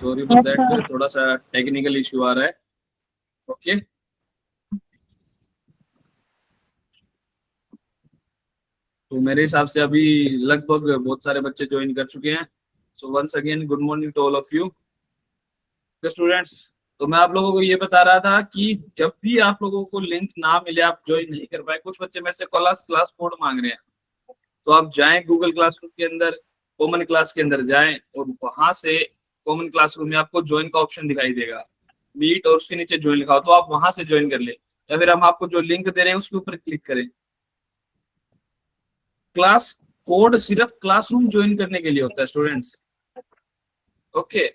Sorry for that, थोड़ा सा technical issue आ रहा है। ओके, तो मेरे हिसाब से अभी लगभग बहुत सारे बच्चे ज्वाइन कर चुके हैं। So once again good morning to all of you students. तो मैं आप लोगों को ये बता रहा था कि जब भी आप लोगों को लिंक ना मिले, आप ज्वाइन नहीं कर पाए, कुछ बच्चे मेरे से क्लास क्लास कोड मांग रहे हैं, तो आप जाएं गूगल क्लासरूम के अंदर, कॉमन क्लास के अंदर जाएं और वहां से कॉमन क्लासरूम में आपको ज्वाइन का ऑप्शन दिखाई देगा, मीट, और उसके नीचे ज्वाइन लिखा हो, तो आप वहां से ज्वाइन कर ले, या फिर हम आपको जो लिंक दे रहे हैं उसके ऊपर क्लिक करें। क्लास कोड सिर्फ क्लासरूम ज्वाइन करने के लिए होता है स्टूडेंट्स। ओके,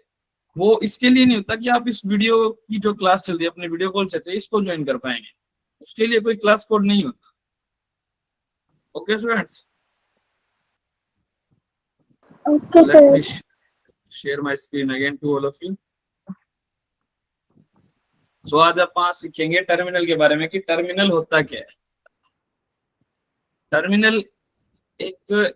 वो इसके लिए नहीं होता कि आप इस वीडियो की जो क्लास चल रही है, अपने वीडियो कॉल चल रही है, इसको ज्वाइन कर पाएंगे, उसके लिए कोई क्लास कोड नहीं होता। Okay students, Okay, let sir. Me share my screen again to all of you. So आज आप सीखेंगे टर्मिनल के बारे में कि टर्मिनल होता क्या है। टर्मिनल एक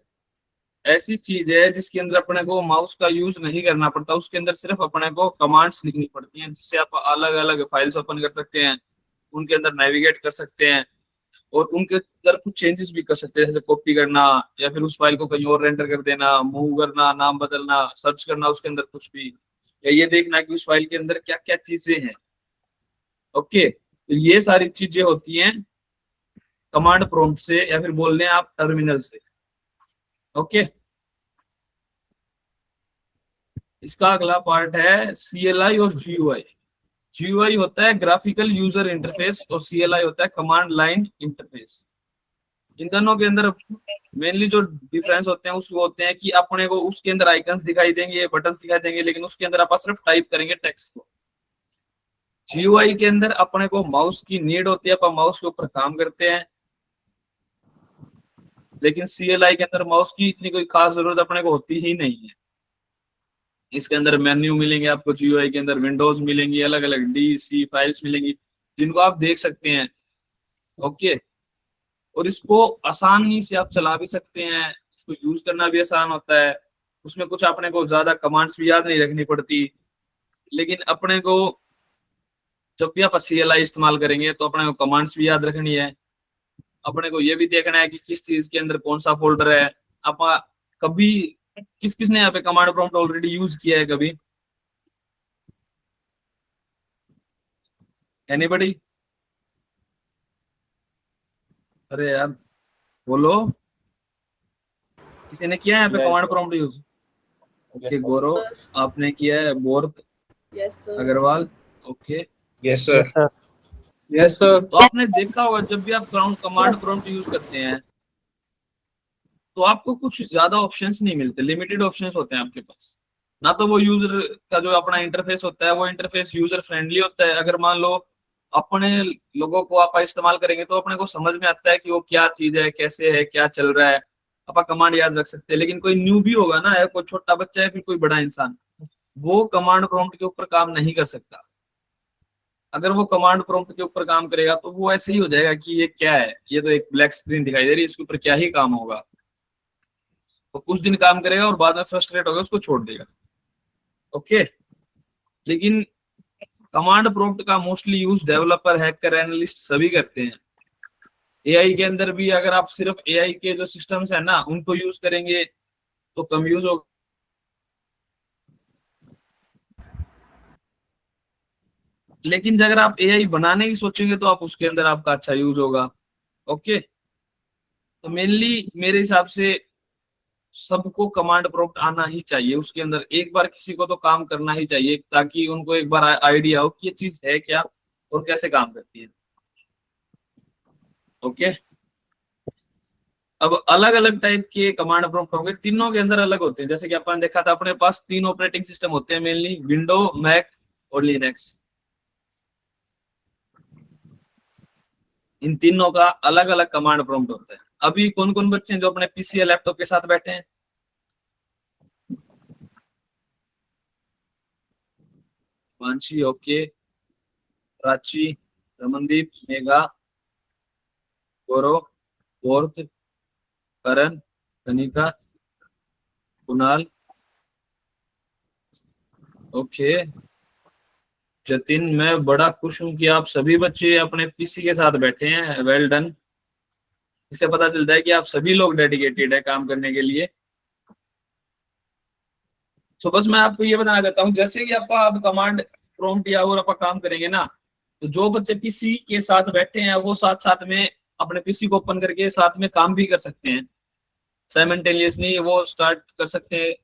ऐसी चीज है जिसके अंदर अपने को माउस का यूज नहीं करना पड़ता, उसके अंदर सिर्फ अपने को कमांड्स लिखनी पड़ती हैं, जिससे आप अलग अलग फाइल्स ओपन कर सकते हैं, उनके अंदर नेविगेट कर सकते हैं, और उनके अंदर कुछ चेंजेस भी कर सकते हैं, जैसे कॉपी करना, या फिर उस फाइल को कहीं और रेंडर कर देना, मूव करना, नाम बदलना, सर्च करना उसके अंदर कुछ भी, या ये देखना कि उस फाइल के अंदर क्या क्या चीजें हैं। ओके, तो ये सारी चीजें होती हैं कमांड प्रॉम्प्ट से, या फिर बोल लें आप टर्मिनल से। ओके, इसका अगला पार्ट है CLI और GUI। GUI होता है ग्राफिकल यूजर इंटरफेस और CLI होता है कमांड लाइन इंटरफेस। इन दोनों के अंदर मेनली जो डिफरेंस होते हैं उसको होते हैं कि अपने को उसके अंदर आइकन्स दिखाई देंगे, बटन्स दिखाई देंगे, लेकिन उसके अंदर आप सिर्फ टाइप करेंगे टेक्स्ट को। GUI के अंदर अपने को माउस की नीड होती है, अपन माउस के ऊपर काम करते हैं, लेकिन CLI के अंदर माउस की इतनी कोई खास जरूरत अपने को होती ही नहीं है। इसके अंदर मेन्यू मिलेंगे आपको, GUI के अंदर विंडोज मिलेंगी, अलग अलग DC फाइल्स मिलेंगी जिनको आप देख सकते हैं। ओके, और इसको आसानी से आप चला भी सकते हैं, इसको यूज करना भी आसान होता है, उसमें कुछ अपने को ज्यादा कमांड्स भी याद नहीं रखनी पड़ती। लेकिन अपने को जब भी आप CLI इस्तेमाल करेंगे तो अपने को कमांड्स भी याद रखनी है, अपने को ये भी देखना है कि किस चीज के अंदर कौन सा फोल्डर है। आप कभी किस किसने यहाँ पे कमांड प्रॉम्प्ट ऑलरेडी यूज किया है कभी? एनीबडी? अरे यार बोलो, किसी ने किया है यहाँ पे command prompt use? Okay Gaurav, आपने किया है। बोर्ड Agarwal, okay. Yes sir. Yes sir. Yes sir. तो आपने देखा होगा जब भी आप कमांड प्रॉम्प्ट यूज करते हैं तो आपको कुछ ज्यादा ऑप्शंस नहीं मिलते, लिमिटेड ऑप्शंस होते हैं आपके पास। ना तो वो यूजर का जो अपना इंटरफेस होता है वो इंटरफेस यूजर फ्रेंडली होता है। अगर मान लो अपने लोगों को आप इस्तेमाल करेंगे तो अपने को समझ में आता है कि वो क्या चीज है, कैसे है, क्या चल रहा है, आप कमांड याद रख सकते हैं। लेकिन कोई न्यू भी होगा ना, या कोई छोटा बच्चा है, फिर कोई बड़ा इंसान, वो कमांड प्रॉम्प्ट के ऊपर काम नहीं कर सकता। अगर वो कमांड प्रॉम्प्ट के ऊपर काम करेगा तो वो ऐसे ही हो जाएगा कि ये क्या है, ये तो एक ब्लैक स्क्रीन दिखाई दे रही है, इसके ऊपर क्या ही काम होगा। तो कुछ दिन काम करेगा और बाद में फ्रस्ट्रेट होगा, उसको छोड़ देगा। ओके, लेकिन कमांड प्रॉम्प्ट का mostly use developer, hacker, analyst सभी करते हैं। AI के अंदर भी अगर आप सिर्फ AI के जो सिस्टम्स है ना उनको यूज करेंगे तो कम यूज होगा, लेकिन अगर आप AI बनाने की सोचेंगे तो आप उसके अंदर आपका अच्छा यूज होगा। ओके, तो मेनली मेरे हिसाब से सबको कमांड प्रॉम्प्ट आना ही चाहिए, उसके अंदर एक बार किसी को तो काम करना ही चाहिए, ताकि उनको एक बार आइडिया हो कि ये चीज है क्या और कैसे काम करती है। ओके, अब अलग अलग टाइप के कमांड प्रॉम्प्ट होंगे, तीनों के अंदर अलग होते हैं। जैसे कि अपन देखा था, अपने पास 3 ऑपरेटिंग सिस्टम होते हैं मेनली, विंडो, मैक और लिनक्स। इन तीनों का अलग अलग कमांड प्रॉम्प्ट होता है। अभी कौन कौन बच्चे हैं जो अपने PC या लैपटॉप के साथ बैठे हैं? मानसी, ओके, प्राची, रमनदीप, मेघा, गौरव, बोर्थ, करण, कनिका, कुणाल, ओके जतिन, मैं बड़ा खुश हूं कि आप सभी बच्चे अपने पीसी के साथ बैठे हैं। Well done. इससे पता चलता है कि आप सभी लोग डेडिकेटेड है काम करने के लिए। सो बस मैं आपको ये बताना चाहता हूँ, जैसे कि आपका अब कमांड प्रॉम्प्ट या और आप काम करेंगे ना, तो जो बच्चे पीसी के साथ बैठे हैं वो साथ साथ में अपने पीसी को ओपन करके साथ में काम भी कर सकते हैं। साइमल्टेनियसली वो स्टार्ट कर सकते हैं।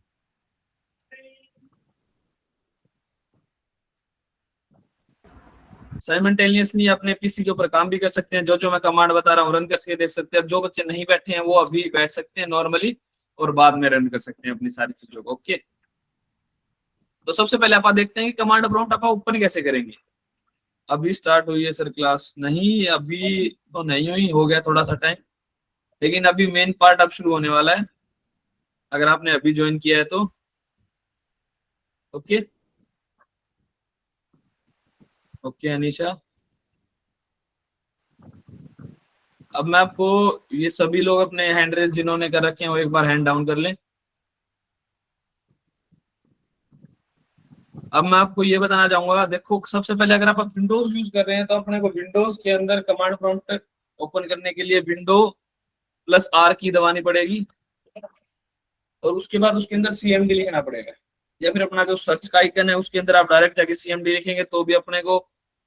साइमल्टेनियसली अपने पीसी के ऊपर काम भी कर सकते हैं। जो जो मैं कमांड बता रहा हूँ रन करके देख सकते हैं। जो बच्चे नहीं बैठे हैं वो अभी बैठ सकते हैं नॉर्मली, और बाद में रन कर सकते हैं अपनी सारी चीजों को। ओके, तो सबसे पहले आप देखते हैं कि कमांड प्रॉम्प्ट आप ओपन कैसे करेंगे। अभी स्टार्ट हुई है सर क्लास? नहीं, अभी तो नहीं हुई, हो गया थोड़ा सा टाइम, लेकिन अभी मेन पार्ट अब शुरू होने वाला है, अगर आपने अभी ज्वाइन किया है तो। ओके ओके अनीशा, अब मैं आपको, ये सभी लोग अपने हैंड रेज जिन्होंने कर रखे हैं वो एक बार हैंड डाउन कर लें। अब मैं आपको ये बताना चाहूंगा, देखो सबसे पहले अगर आप विंडोज यूज कर रहे हैं तो अपने को विंडोज के अंदर कमांड प्रॉम्प्ट ओपन करने के लिए विंडो प्लस आर की दबानी पड़ेगी, और उसके बाद उसके अंदर सीएमडी लिखना पड़ेगा, या फिर अपना जो सर्च का आइकन है उसके अंदर आप डायरेक्ट जाके सीएमडी लिखेंगे तो भी अपने को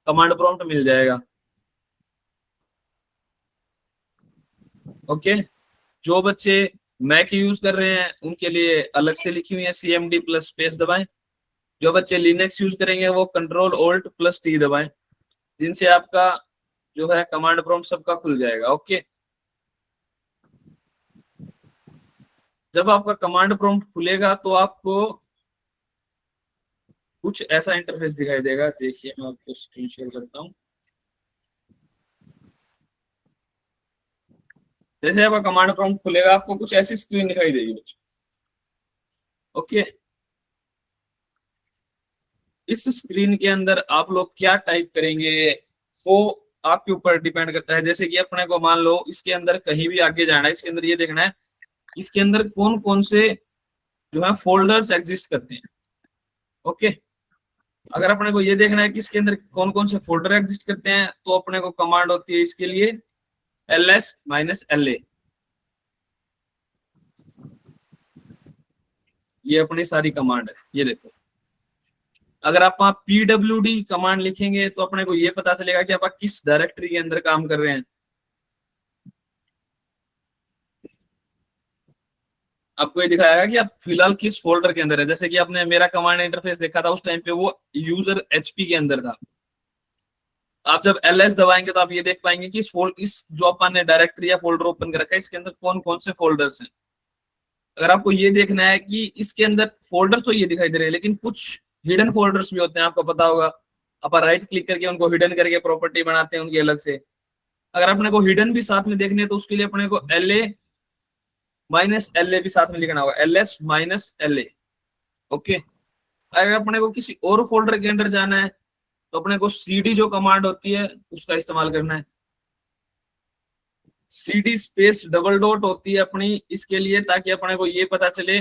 कमांड प्रॉम्प्ट मिल जाएगा। ओके, जो बच्चे मैक यूज कर रहे हैं उनके लिए अलग से लिखी हुई है सीएमडी प्लस स्पेस दबाएं। जो बच्चे लिनक्स यूज करेंगे वो कंट्रोल ऑल्ट प्लस टी दबाएं, जिनसे आपका जो है कमांड प्रॉम्प्ट सबका खुल जाएगा। ओके, जब आपका कमांड प्रॉम्प्ट खुलेगा तो आपको कुछ ऐसा इंटरफेस दिखाई देगा। देखिए मैं आपको स्क्रीन शेयर करता हूँ। जैसे आपका कमांड प्रॉम्प्ट खुलेगा आपको कुछ ऐसी स्क्रीन दिखाई देगी बच्चों। ओके, इस स्क्रीन के अंदर आप लोग क्या टाइप करेंगे वो आपके ऊपर डिपेंड करता है। जैसे कि अपने को मान लो इसके अंदर कहीं भी आगे जाना है, इसके अंदर ये देखना है इसके अंदर कौन कौन से जो है फोल्डर्स एग्जिस्ट करते हैं। ओके, अगर अपने को ये देखना है कि इसके अंदर कौन कौन से फोल्डर एग्जिस्ट करते हैं तो अपने को कमांड होती है इसके लिए ls-la। ये अपनी सारी कमांड है, ये देखो। अगर आप वहां pwd कमांड लिखेंगे तो अपने को ये पता चलेगा कि आप किस डायरेक्टरी के अंदर काम कर रहे हैं। आपको ये दिखाएगा कि आप फिलहाल किस फोल्डर के अंदर है। जैसे कि आपने मेरा कमांड इंटरफेस देखा था उस टाइम पे वो यूजर एचपी के अंदर था। आप जब ls दबाएंगे तो आप ये देख पाएंगे कि इस जो अपन ने डायरेक्टरी या फोल्डर ओपन कर रखा है इसके अंदर कौन कौन से फोल्डर्स हैं। अगर आपको ये देखना है कि इसके अंदर फोल्डर्स तो ये दिखाई दे रहे हैं लेकिन कुछ हिडन फोल्डर्स भी होते हैं, आपको पता होगा। अपन राइट क्लिक करके उनको हिडन करके प्रॉपर्टी बनाते हैं उनकी अलग से। अगर अपने को हिडन भी साथ में देखने हैं तो उसके लिए अपने को LA-LA भी साथ में लिखना होगा, LS-LA। ओके, अगर अपने को किसी और फोल्डर के अंदर जाना है तो अपने को CD जो कमांड होती है उसका इस्तेमाल करना है। CD स्पेस डबल डॉट होती है अपनी इसके लिए, ताकि अपने को ये पता चले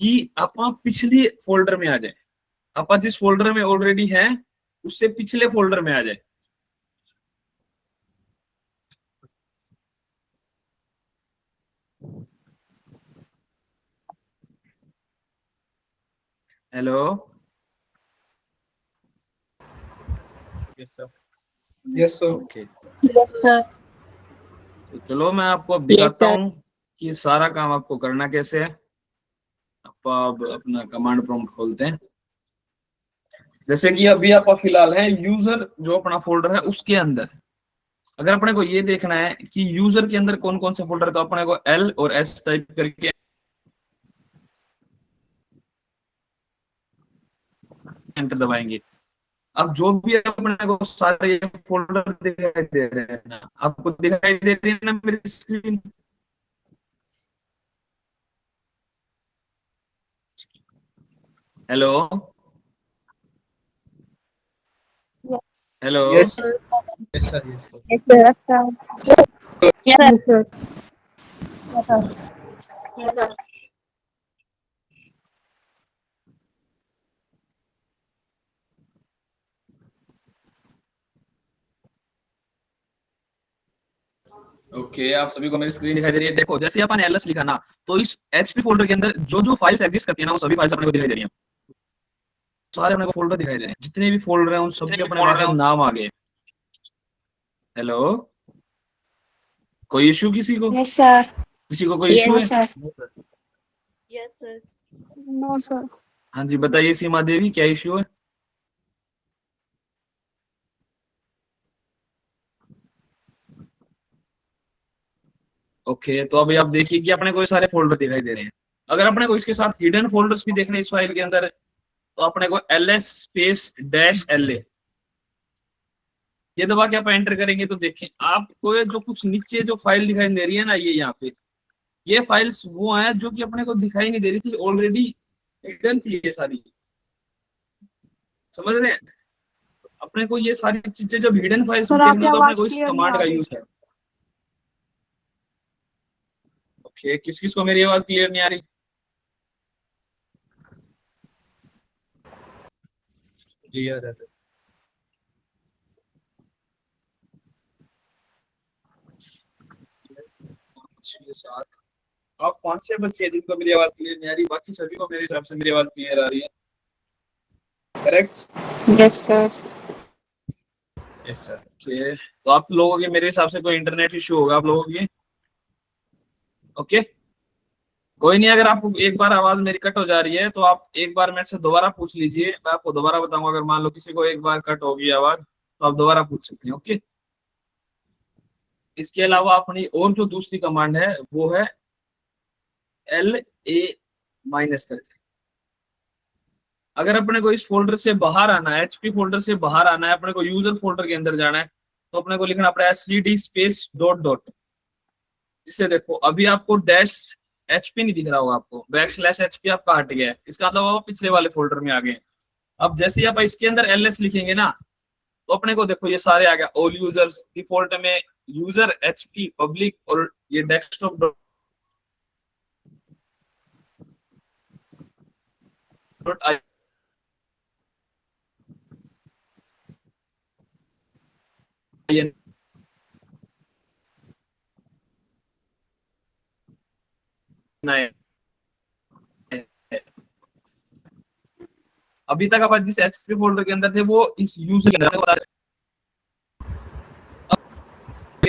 कि आप पिछली फोल्डर में आ जाए। आप जिस फोल्डर में ऑलरेडी है उससे पिछले फोल्डर में आ जाए। Hello, yes sir. Yes, sir. Okay, Yes, sir. तो चलो मैं आपको अब Yes, दिखाता sir. हूँ कि सारा काम आपको करना कैसे है। आप अब अपना कमांड प्रॉम्प्ट खोलते हैं। जैसे कि अभी आप फिलहाल है यूजर जो अपना फोल्डर है उसके अंदर। अगर अपने को ये देखना है कि यूजर के अंदर कौन कौन से फोल्डर है तो अपने को L और S टाइप करके एंटर दबाएंगे। अब जो भी अपने को सारे फोल्डर दिखाई दे रहे हैं ना, आपको दिखाई दे रही है ना मेरी screen? Hello hello, Yes, sir. Yes, sir. Yes, sir. Yes, sir. Yes, sir. Yes, sir. Yes, sir. Okay, आप सभी को मेरी स्क्रीन दिखाई दे रही है। देखो जैसे अपन एलएस लिखा ना, तो इस एचपी फोल्डर के अंदर जो जो फाइल्स एग्जिस्ट करती है ना, वो सभी फाइल्स अपने को दिखाई दे रही है। सारे अपने को फोल्डर दिखाई दे रहे हैं, जितने भी फोल्डर हैं उन सबके अपने पास अब नाम आ गए। हेलो, कोई इशू किसी को? Yes, sir. किसी को कोई इशू है? Yes, sir. Yes, sir. No, sir. हाँ जी, बताइए सीमा देवी, क्या इशू है? ओके, तो अभी आप देखिए कि अपने को ये सारे फोल्डर दिखाई दे रहे हैं। अगर अपने को इसके साथ हिडन फोल्डर्स भी देखने इस फाइल के अंदर, तो अपने को ls स्पेस डैश la ये दबा के आप एंटर करेंगे तो देखें आपको ये जो कुछ नीचे जो फाइल दिखाई दे रही है ना, ये यहाँ पे ये फाइल्स वो हैं जो कि अपने को दिखाई नहीं दे रही थी, ऑलरेडी हिडन थी ये सारी। समझ रहे हैं? अपने को ये सारी चीजें जब हिडन फाइल्स में देखना तो अपने को इस कमांड का यूज है। ओके, किस किस को मेरी आवाज क्लियर नहीं आ रही? क्लियर है। आप 5-6 बच्चे हैं जिनको मेरी आवाज क्लियर नहीं आ रही, बाकी सभी को मेरे हिसाब से मेरी आवाज क्लियर आ रही है। Correct? Yes, sir. Yes sir. Okay, तो आप लोगों के मेरे हिसाब से कोई इंटरनेट इशू होगा आप लोगों के। ओके, कोई नहीं, अगर आपको एक बार आवाज मेरी कट हो जा रही है तो आप एक बार मेरे से दोबारा पूछ लीजिए, मैं आपको दोबारा बताऊंगा। अगर मान लो किसी को एक बार कट होगी आवाज तो आप दोबारा पूछ सकते हैं। ओके, इसके अलावा अपनी और जो दूसरी कमांड है वो है LA माइनस करके। अगर अपने को इस फोल्डर से बाहर आना है, एचपी फोल्डर से बाहर आना है, अपने को यूजर फोल्डर के अंदर जाना है, तो अपने को लिखना पड़ेगा cd स्पेस डॉट डॉट। जिसे देखो अभी आपको डैश एचपी नहीं दिख रहा होगा, आपको बैकस्लैश एचपी आपका हट गया है, इसका मतलब आप पिछले वाले फोल्डर में आ गए। अब जैसे ही आप इसके अंदर ls लिखेंगे ना, तो अपने को देखो ये सारे आ गया। ऑल यूजर्स डिफॉल्ट में यूजर एचपी पब्लिक, और ये डेस्कटॉप डॉट in है। अभी तक आप जिस एचपी फोल्डर के अंदर थे वो इस यूजर के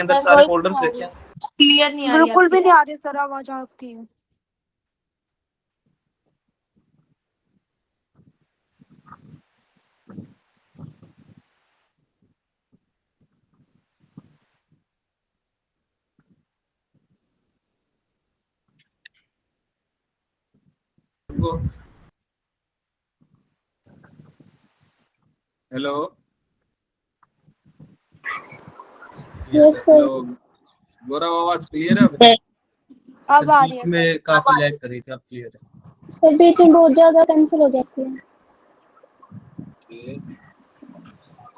अंदर सारे फोल्डर्स देखिए। Clear नहीं आ रही बिल्कुल भी नहीं आ रही सर आवाज आपकी। Hello, Yes, sir. हेलो, गौरव आवाज क्लियर है? अब आ रही बीच है सर। में काफी लैग कर रही थी, अब क्लियर है। सर बीच में बहुत ज्यादा कैंसिल हो जाती है। मेरे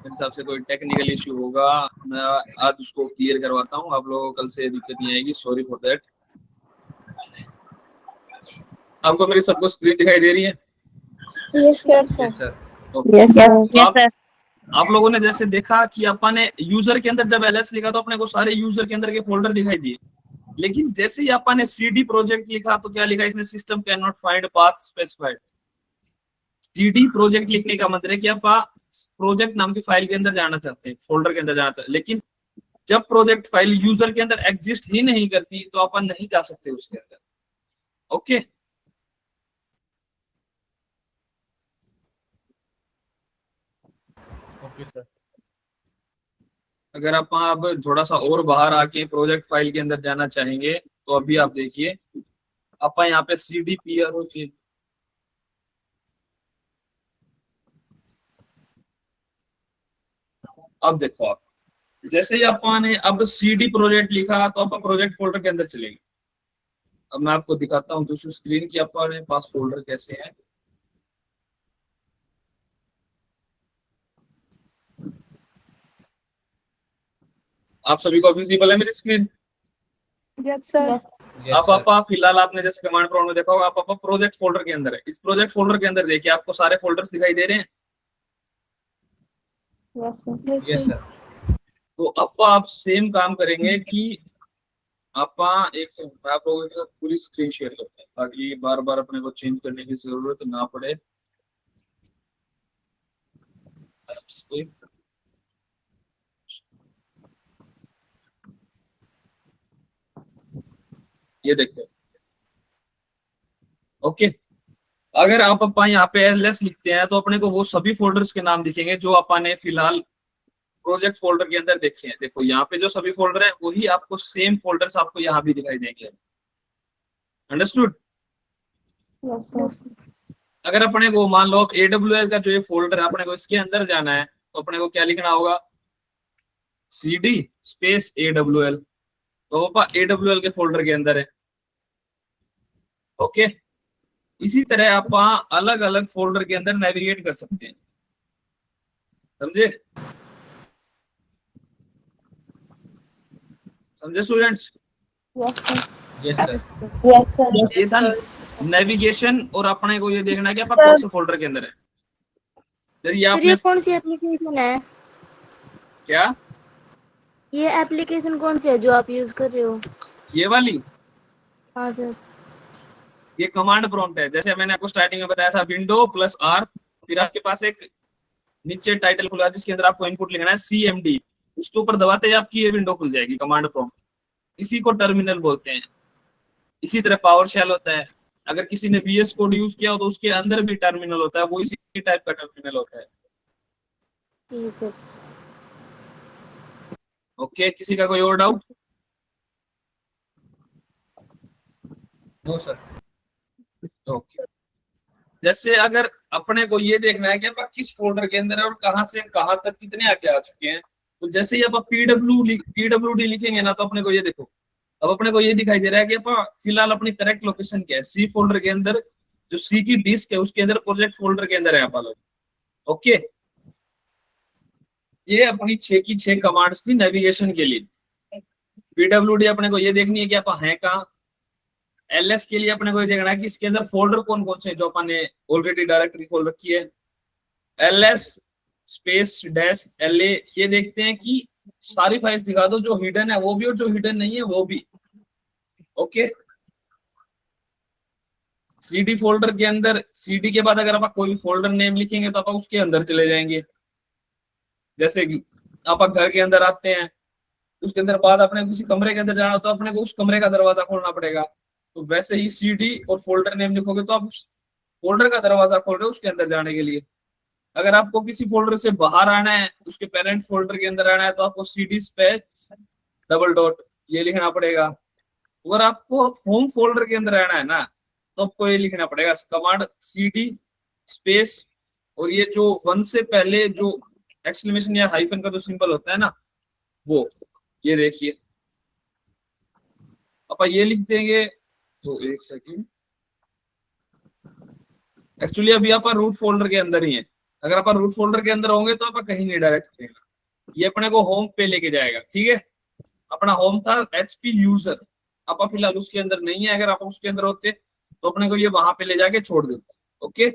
हिसाब से कोई टेक्निकल इश्यू होगा, मैं आज उसको क्लियर करवाता हूँ। आप लोगों को कल से दिक्कत नहीं आएगी, सॉरी फॉर दैट। आपको मेरी सबको स्क्रीन दिखाई दे रही है? Yes, sir. Yes sir. Yes sir. Yes, Yes, sir. आप लोगों ने जैसे देखा कि अपन ने यूजर के अंदर जब ls लिखा तो अपने को सारे यूजर के अंदर के फोल्डर दिखाई दिए, लेकिन जैसे ही अपन ने cd प्रोजेक्ट लिखा तो क्या लिखा इसने? System can not find path specified. cd project लिखने का मतलब है कि आप प्रोजेक्ट नाम की फाइल के अंदर जाना चाहते हैं, फोल्डर के अंदर जाना चाहते हैं, लेकिन जब प्रोजेक्ट फाइल यूजर के अंदर एग्जिस्ट ही नहीं करती तो अपन नहीं जा सकते उसके अंदर। Okay, okay sir. अगर आप अब थोड़ा सा और बाहर आके प्रोजेक्ट फाइल के अंदर जाना चाहेंगे तो अभी आप देखिए, आप यहाँ पे cdpro चीज, अब देखो आप जैसे ही आपने अब cd प्रोजेक्ट लिखा तो आप प्रोजेक्ट फोल्डर के अंदर चलेंगे। अब मैं आपको दिखाता हूँ दूसरी स्क्रीन की अपने पास फोल्डर कैसे है। आप सभी को विजिबल है मेरी स्क्रीन? Yes sir. अब आप फिलहाल आपने जैसे कमांड प्रॉम्प्ट में देखा होगा, आप प्रोजेक्ट फोल्डर के अंदर है। इस प्रोजेक्ट फोल्डर के अंदर देखिए आपको सारे फोल्डर्स दिखाई दे रहे हैं। Yes, sir. Yes yes sir. Sir. तो अब आप सेम काम करेंगे कि आप एक सेकंड, मैं आप लोगों के साथ पूरी स्क्रीन शेयर करते हैं ताकि बार बार अपने को चेंज करने की जरूरत ना पड़े। ये देखते हैं। ओके, अगर आप यहाँ पे एलएस लिखते हैं तो अपने को वो सभी फोल्डर्स के नाम दिखेंगे जो अपन ने फिलहाल प्रोजेक्ट फोल्डर के अंदर देखे हैं। देखो यहाँ पे जो सभी फोल्डर है वही आपको सेम फोल्डर्स आपको यहाँ भी दिखाई देंगे। अंडरस्टूड? Yes sir. अगर अपने को मान लो AWS का जो ये फोल्डर है अपने को इसके अंदर जाना है तो अपने को क्या लिखना होगा, CD स्पेस AWL। तो पापा AWL के फोल्डर के अंदर है। ओके, इसी तरह आप अलग अलग फोल्डर के अंदर नेविगेट कर सकते हैं। समझे? समझे students? Yes sir. Yes sir. Yes sir. ये था नेविगेशन। और अपने को ये देखना है कि आप कौन से फोल्डर के अंदर है। जैसे ये सर आपने ये कौन सी एप्लीकेशन है? क्या, ये एप्लीकेशन कौन सी है जो आप यूज कर रहे हो? ये वाली, हाँ सर। ये कमांड प्रॉम्प्ट है। जैसे मैंने आपको स्टार्टिंग में बताया था, विंडो प्लस R, फिर आपके पास एक नीचे टाइटल खुला है जिसके अंदर आपको इनपुट लिखना है CMD। उसके ऊपर दबाते ही आपकी ये विंडो खुल जाएगी, कमांड प्रॉम्प्ट। इसी को टर्मिनल बोलते हैं। इसी तरह पावर शेल होता है। अगर किसी ने VS कोड यूज किया हो तो उसके अंदर भी टर्मिनल होता है, वो इसी टाइप का टर्मिनल होता है। ठीक है। ओके, किसी का कोई और डाउट? No sir. ओके, जैसे अगर अपने को ये देखना है कि आप किस फोल्डर के अंदर है और कहां से कहां तक कितने आगे आ चुके हैं, तो जैसे ही आप PWD लिखेंगे ना तो अपने को ये देखो, अब अपने को ये दिखाई दे रहा है कि आप फिलहाल अपनी करेक्ट लोकेशन क्या है। C फोल्डर के अंदर, जो C की डिस्क है उसके अंदर प्रोजेक्ट फोल्डर के अंदर है आप लोग। ओके, ये अपनी 6 की 6 कमांड्स थी नेविगेशन के लिए। PWD अपने को ये देखनी है कि आप हैं कहाँ। LS के लिए अपने को ये देखना है कि इसके अंदर फोल्डर कौन कौन से जो अपन ने ऑलरेडी डायरेक्टरी खोल रखी है। LS स्पेस डैश LA, ये देखते हैं कि सारी फाइल्स दिखा दो, जो हिडन है वो भी और जो हिडन नहीं है वो भी। ओके, CD फोल्डर के अंदर, CD के बाद अगर आप कोई भी फोल्डर नेम लिखेंगे तो आप उसके अंदर चले जाएंगे। जैसे कि आप घर के अंदर आते हैं, उसके अंदर बाद अपने किसी कमरे के अंदर जाना तो अपने को उस कमरे का दरवाजा खोलना पड़ेगा। तो वैसे ही CD और फोल्डर नेम लिखोगे तो आप उस फोल्डर का दरवाजा खोल रहे हो उसके अंदर जाने के लिए। अगर आपको किसी फोल्डर से बाहर आना है, उसके पेरेंट फोल्डर के अंदर आना है, तो आपको CD स्पेस डबल डॉट ये लिखना पड़ेगा। अगर आपको होम फोल्डर के अंदर आना है ना तो आपको ये लिखना पड़ेगा, कमांड CD स्पेस, और ये जो 1 से पहले जो एक्सक्लेमेशन या हाइफन का जो सिंबल होता है ना, वो ये देखिए आप ये लिख देंगे। तो एक सेकंड, एक्चुअली अभी आप रूट फोल्डर के अंदर ही है। अगर आप रूट फोल्डर के अंदर होंगे तो आप कहीं नहीं डायरेक्ट करेगा, ये अपने को होम पे लेके जाएगा। ठीक है, अपना होम था HP यूजर, आप फिलहाल उसके अंदर नहीं है। अगर आप उसके अंदर होते तो अपने को ये वहां पे ले जाके छोड़ देता। ओके,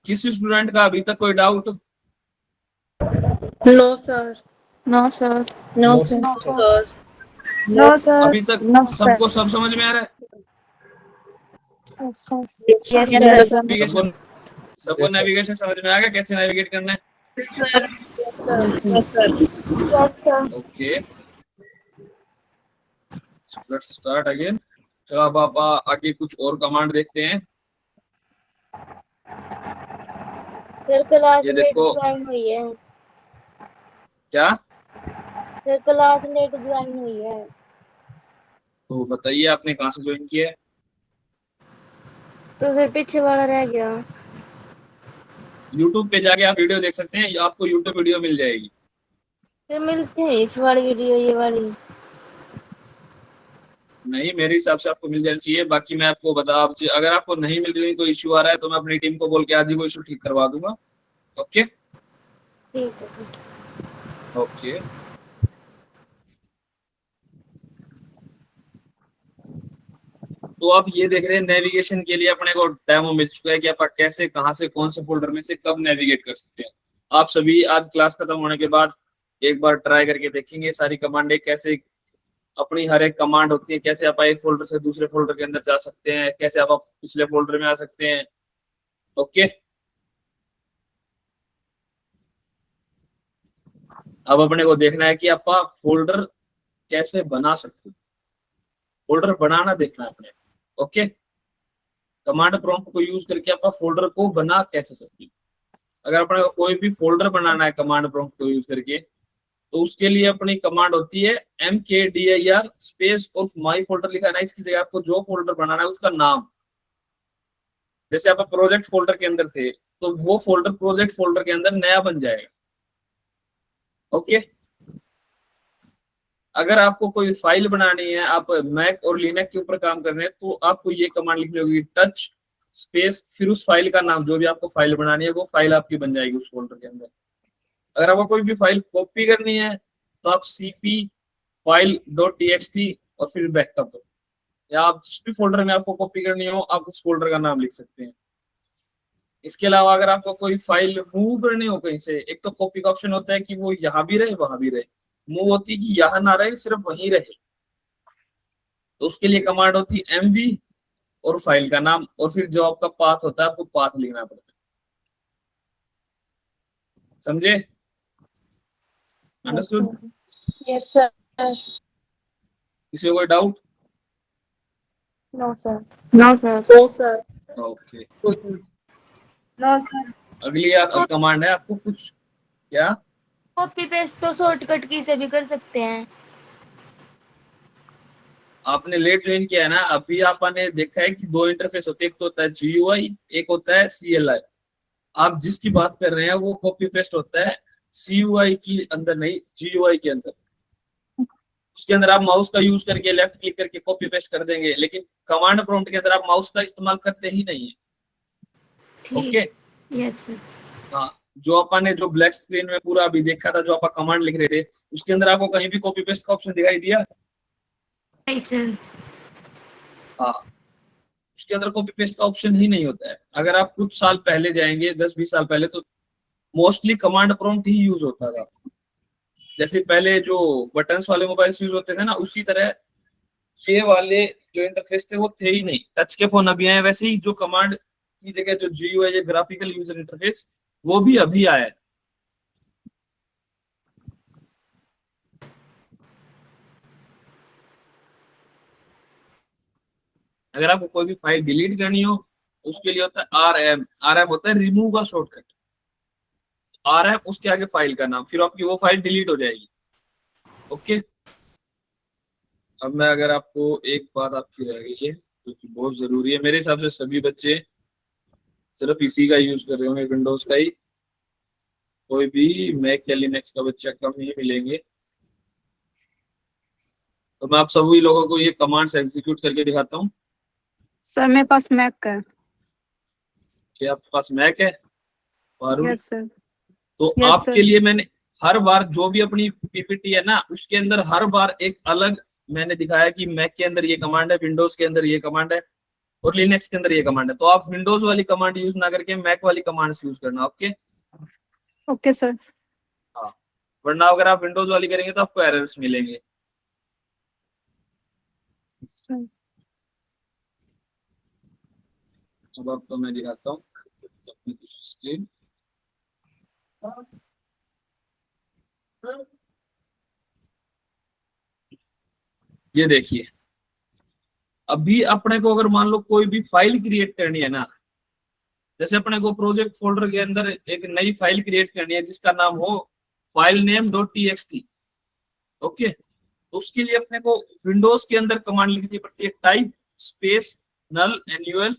किसी स्टूडेंट का अभी तक कोई doubt? No sir. No sir. No sir. No sir. अभी तक सबको सब समझ में आ रहा है? Yes sir. नेविगेशन, सबको नेविगेशन समझ में आ गया, कैसे नेविगेट करना है? Okay, let's start again. चलो अब आप आगे कुछ और कमांड देखते हैं। सर क्लास ये लेट देखो। ज्वाइन हुई है। क्या? सर क्लास लेट ज्वाइन हुई है। तो बताइए आपने कहाँ से ज्वाइन किया है? तो फिर पीछे वाला रह गया। YouTube पे जाके आप वीडियो देख सकते हैं, आपको YouTube वीडियो मिल जाएगी। फिर मिलते हैं इस वाली वीडियो, ये वाली नहीं, मेरे हिसाब से आपको मिल जानी चाहिए। बाकी मैं आपको बता, अगर आपको नहीं मिल रही, कोई इश्यू आ रहा है तो मैं अपनी टीम को बोल के आज ही वो इशू ठीक करवा दूंगा। ओके ठीक है। ओके, तो आप ये देख रहे हैं नेविगेशन के लिए अपने को डेमो मिल चुका है कि आप कैसे, कहां से, कौन से फोल्डर में से कब नेविगेट कर सकते हैं। आप सभी आज क्लास खत्म होने के बाद एक बार ट्राई करके देखेंगे सारी कमांडें कैसे, अपनी हर एक कमांड होती है, कैसे आप एक फोल्डर से दूसरे फोल्डर के अंदर जा सकते हैं, कैसे आप पिछले फोल्डर में आ सकते हैं। ओके, अब अपने को देखना है कि आप फोल्डर कैसे बना सकते हैं, फोल्डर बनाना देखना है अपने। ओके, कमांड प्रॉम्प्ट को यूज करके आप फोल्डर को बना कैसे सकते हैं। अगर अपने को कोई भी फोल्डर बनाना है कमांड प्रॉम्प्ट को यूज करके, तो उसके लिए अपनी कमांड होती है mkdir स्पेस और माई फोल्डर लिखा है ना, इसकी जगह आपको जो फोल्डर बनाना है उसका नाम, जैसे आप प्रोजेक्ट फोल्डर के अंदर थे तो वो फोल्डर प्रोजेक्ट फोल्डर के अंदर नया बन जाएगा। ओके, अगर आपको कोई फाइल बनानी है, आप मैक और लिनक्स के ऊपर काम कर रहे हैं, तो आपको ये कमांड लिखनी होगी टच स्पेस फिर उस फाइल का नाम, जो भी आपको फाइल बनानी है वो फाइल आपकी बन जाएगी उस फोल्डर के अंदर। अगर आपको कोई भी फाइल कॉपी करनी है तो आप cp फाइल डॉट txt और फिर बैकअप, या आप जिस भी फोल्डर में आपको कॉपी करनी हो आप उस फोल्डर का नाम लिख सकते हैं। इसके अलावा अगर आपको कोई फाइल मूव करनी हो कहीं से, एक तो कॉपी का ऑप्शन होता है कि वो यहाँ भी रहे वहां भी रहे, मूव होती है कि यहाँ ना रहे सिर्फ वहीं रहे, तो उसके लिए कमांड होती है mv और फाइल का नाम, और फिर जो आपका पाथ होता है आपको पाथ लिखना पड़ता है। समझे? अंडरस्टूड? Yes sir. किसी को कोई doubt? No sir. No sir. No, sir. Okay, no sir. अगली कमांड है आपको कुछ क्या? कॉपी पेस्ट तो शॉर्टकट की से भी कर सकते हैं। आपने लेट ज्वाइन किया है ना, अभी आपने देखा है कि दो इंटरफेस होते हैं, एक तो होता है GUI, एक होता है CLI। आप जिसकी बात कर रहे हैं वो कॉपी पेस्ट होता है CUI के अंदर, नहीं GUI के अंदर। उसके अंदर आप माउस का यूज करके लेफ्ट क्लिक करके कॉपी पेस्ट कर देंगे, लेकिन कमांड प्रॉम्प्ट के अंदर आप माउस का इस्तेमाल करते ही नहीं है। Okay, yes sir. हाँ, जो आपने जो ब्लैक स्क्रीन में पूरा अभी देखा था, जो आप कमांड लिख रहे थे, उसके अंदर आपको कहीं भी कॉपी पेस्ट का ऑप्शन दिखाई दिया? नहीं सर। हाँ, उसके अंदर कॉपी पेस्ट का ऑप्शन ही नहीं होता है। अगर आप कुछ साल पहले जाएंगे, 10-20 साल पहले, तो मोस्टली कमांड प्रॉम्प्ट ही यूज होता था। जैसे पहले जो बटन्स वाले मोबाइल्स यूज होते थे ना, उसी तरह ये वाले जो इंटरफेस थे वो थे ही नहीं। टच के फोन अभी आए, वैसे ही जो कमांड की जगह जो GUI है, ग्राफिकल यूजर इंटरफेस, वो भी अभी आया है। अगर आपको कोई भी फाइल डिलीट करनी हो, उसके लिए होता है RM। RM होता है रिमूव का शॉर्टकट। RM उसके आगे फाइल का नाम, फिर आपकी वो फाइल डिलीट हो जाएगी। ओके, अब मैं अगर आपको एक बात आपकी रह गई है जो कि बहुत जरूरी है, मेरे हिसाब से सभी बच्चे सिर्फ इसी का यूज कर रहे होंगे, विंडोज का ही, कोई भी मैक या लिनक्स का बच्चा कम ही मिलेंगे। तो मैं आप सभी लोगों को ये कमांड्स एग्जीक्यूट करके दिखाता हूँ। सर मेरे पास मैक है। कि आपके पास मैक है पारुल? Yes sir. तो Yes, आपके sir. लिए मैंने हर बार जो भी अपनी PPT है ना, उसके अंदर हर बार एक अलग मैंने दिखाया कि मैक के अंदर ये कमांड है, विंडोज के अंदर ये कमांड है, और लिनक्स के अंदर ये कमांड है। तो आप विंडोज वाली कमांड यूज ना करके मैक वाली कमांड यूज करना। Okay, okay sir. हाँ, वरना अगर आप विंडोज वाली करेंगे तो आपको एरर्स मिलेंगे। सर अब आपको मैं दिखाता हूँ अपनी दूसरी स्क्रीन। ये देखिए, अभी अपने को अगर मान लो कोई भी फाइल क्रिएट करनी है ना, जैसे अपने को प्रोजेक्ट फोल्डर के अंदर एक नई फाइल क्रिएट करनी है जिसका नाम हो file name dot txt। Okay, तो उसके लिए अपने को विंडोज के अंदर कमांड लिखनी पड़ती है टाइप स्पेस नल एनुअल,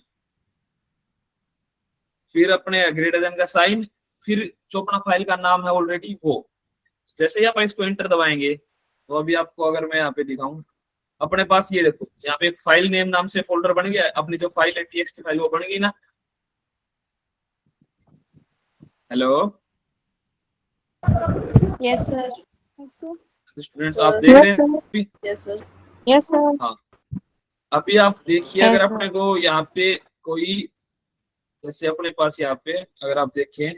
फिर अपने ग्रेटर देन का साइन, फिर जो अपना फाइल का नाम है ऑलरेडी वो। जैसे ही आप इसको एंटर दबाएंगे, तो अभी आपको अगर मैं यहाँ पे दिखाऊं, अपने पास ये देखो यहाँ पे एक फाइल नेम नाम से फोल्डर बन गया। अपनी जो फाइल है txt फाइल वो बन गई ना। Hello yes sir. स्टूडेंट्स, आप देख रहे हैं अभी? Yes, sir. Yes sir. हाँ, अभी आप देखिए, Yes, अगर sir. अपने को यहाँ पे कोई, जैसे अपने पास यहाँ पे अगर आप देखें,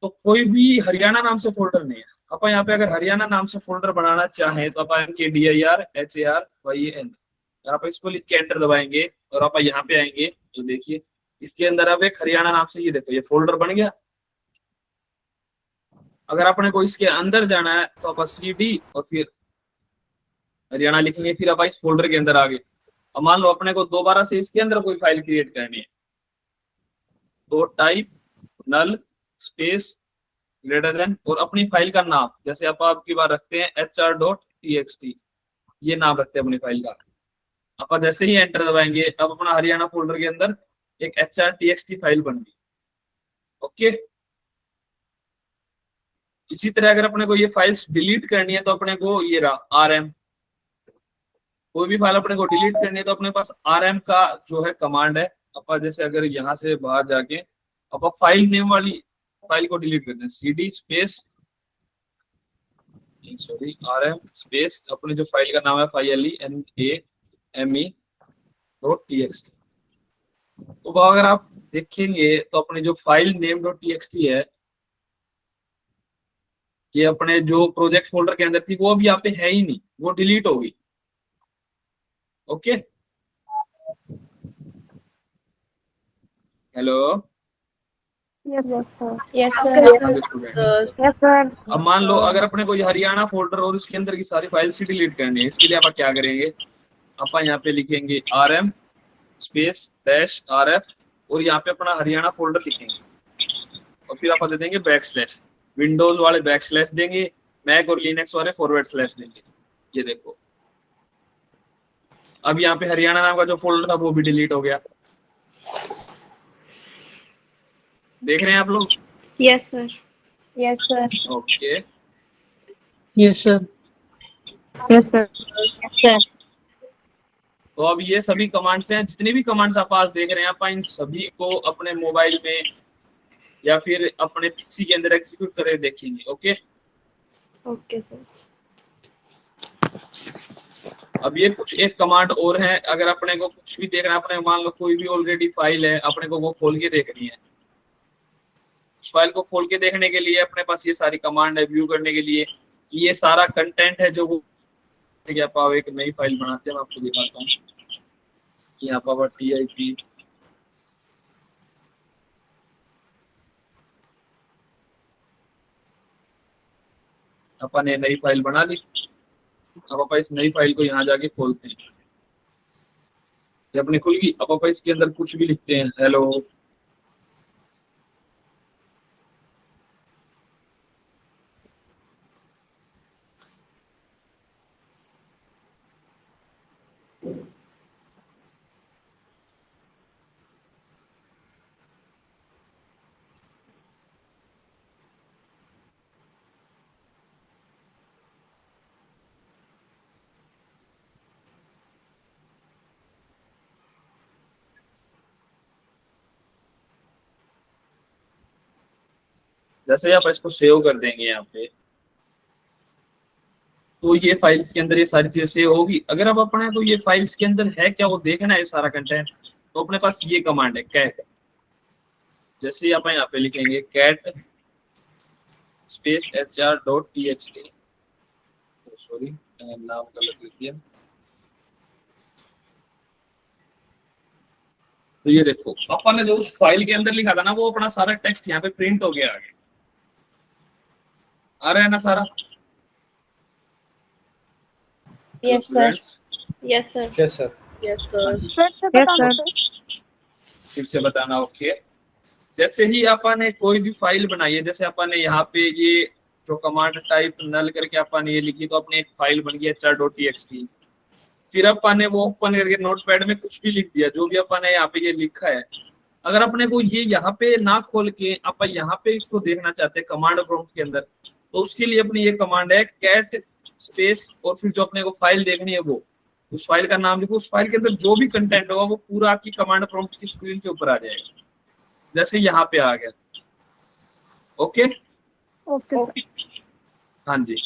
तो कोई भी हरियाणा नाम से फोल्डर नहीं है। आप यहाँ पे अगर हरियाणा नाम से फोल्डर बनाना चाहें तो आप के DIRHARYAN आप इसको लिख के एंटर दबाएंगे और आप यहाँ पे आएंगे तो देखिए इसके अंदर अब एक हरियाणा नाम से, ये देखो ये फोल्डर बन गया। अगर आपने को इसके अंदर जाना है तो आप CD और फिर हरियाणा लिखेंगे, फिर आप इस फोल्डर के अंदर आ गए। अब मान लो अपने को दोबारा से इसके अंदर कोई फाइल क्रिएट करनी है तो type null space greater than और अपनी फाइल का नाम, जैसे आप आपकी बार रखते हैं HR.txt, ये नाम रखते हैं अपनी फाइल का। आप जैसे ही एंटर दबाएंगे अब अपना हरियाणा फोल्डर के अंदर एक HR.txt फाइल बन गई। ओके, इसी तरह अगर अपने को ये फाइल्स डिलीट करनी है तो अपने को ये रहा RM, कोई भी फाइल अपने को डिलीट करनी है तो अपने पास RM का जो है कमांड है। अपन जैसे अगर यहाँ से बाहर जाके अपन फाइल नेम वाली फाइल को डिलीट करते हैं CD स्पेस RM स्पेस अपने जो फाइल का नाम है filename.txt। तो अगर आप देखेंगे तो अपने जो फाइल name.txt है ये अपने जो प्रोजेक्ट फोल्डर के अंदर थी वो अभी यहाँ पे है ही नहीं, वो डिलीट हो गई। Okay, hello yes sir. Yes, sir. Sir. Yes, sir. अब मान लो अगर अपने को ये हरियाणा फोल्डर और इसके अंदर की सारी फाइल्स ही डिलीट करनी है, इसके लिए आप क्या करेंगे, आप यहाँ पे लिखेंगे RM स्पेस -RF और यहाँ पे अपना हरियाणा फोल्डर लिखेंगे और फिर आप दे देंगे बैकस्लैश, विंडोज वाले बैकस्लैश देंगे, मैक और लिनक्स वाले // देंगे। ये देखो अब यहाँ पे हरियाणा नाम का जो फोल्डर था वो भी डिलीट हो गया। देख रहे हैं आप लोग? Yes, sir. Yes, sir. Okay, yes sir. Yes sir. Sir. तो अब ये सभी कमांड्स हैं, जितनी भी कमांड्स आप आज देख रहे हैं आप इन सभी को अपने मोबाइल में या फिर अपने PC के अंदर एग्जीक्यूट करके देखेंगे। Okay, Okay, sir. अब ये कुछ एक कमांड और है, अगर अपने को कुछ भी देखना है, अपने मान लो कोई भी ऑलरेडी फाइल है अपने को वो खोल के देखनी है, उस फाइल को खोल के देखने के लिए अपने पास ये सारी कमांड है व्यू करने के लिए कि ये सारा कंटेंट है जो वो आप एक नई फाइल बनाते हैं। मैं आपको दिखाता हूँ यहाँ पर TIP अपन ने नई फाइल बना ली। अब आप इस नई फाइल को यहाँ जाके खोलते हैं, ये अपनी खुल गई। अब आप इसके अंदर कुछ भी लिखते हैं, हेलो जैसे आप इसको सेव कर देंगे यहाँ पे तो ये फाइल्स के अंदर ये सारी चीजें सेव होगी। अगर आप अपने को ये फाइल्स के अंदर है क्या वो देखना है सारा कंटेंट, तो अपने पास ये कमांड है कैट। जैसे आप यहाँ पे लिखेंगे कैट स्पेस HR.txt, सॉरी नाम गलत लिख दिया, तो ये देखो अपन ने जो उस फाइल के अंदर लिखा था ना वो अपना सारा टेक्स्ट यहाँ पे प्रिंट हो गया आगे। आ रहा है ना सारा? Yes, sir. Yes, sir. Yes, sir. Yes, sir. फिर से बताना सर। फिर से बताना। ओके, जैसे ही अपन ने कोई भी फाइल बनाई है, जैसे अपन ने यहाँ पे ये जो कमांड टाइप नल करके अपन ने ये लिखी तो अपने एक फाइल बन गई HR.txt। फिर अपन ने वो ओपन करके नोटपैड में कुछ भी लिख दिया, जो भी अपन ने यहाँ पे ये लिखा है। अगर अपने को ये यहाँ पे ना खोल के अपन यहाँ पे इसको देखना चाहते हैं कमांड प्रॉम्प्ट के अंदर, तो उसके लिए अपनी ये कमांड है कैट स्पेस और फिर जो अपने को फाइल देखनी है वो उस फाइल का नाम लिखो, उस फाइल के अंदर जो भी कंटेंट होगा वो पूरा आपकी कमांड प्रॉम्प्ट की स्क्रीन के ऊपर आ जाएगा, जैसे यहाँ पे आ गया। Okay okay sir. हाँ जी,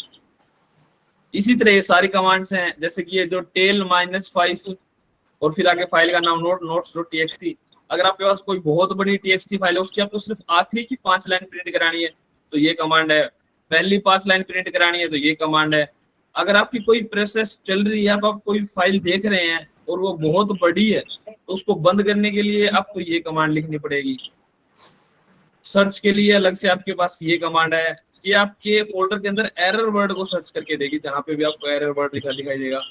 इसी तरह ये सारी कमांड्स हैं, जैसे कि ये जो टेल -5 और फिर आगे फाइल का नाम notes.txt। अगर आपके पास कोई बहुत बड़ी TXT फाइल है उसकी आपको सिर्फ आखिरी की 5 लाइन प्रिंट करानी है तो ये कमांड है। पहली 5 लाइन प्रिंट करानी है तो ये कमांड है। अगर आपकी कोई प्रोसेस चल रही है, आप कोई फाइल देख रहे हैं और वो बहुत बड़ी है, तो उसको बंद करने के लिए आपको ये कमांड लिखनी पड़ेगी। सर्च के लिए अलग से आपके पास ये कमांड है। ये आपके फोल्डर के अंदर एरर वर्ड को सर्च करके देगी, जहां पे भी आपको एरर वर्ड दिखाई देगा।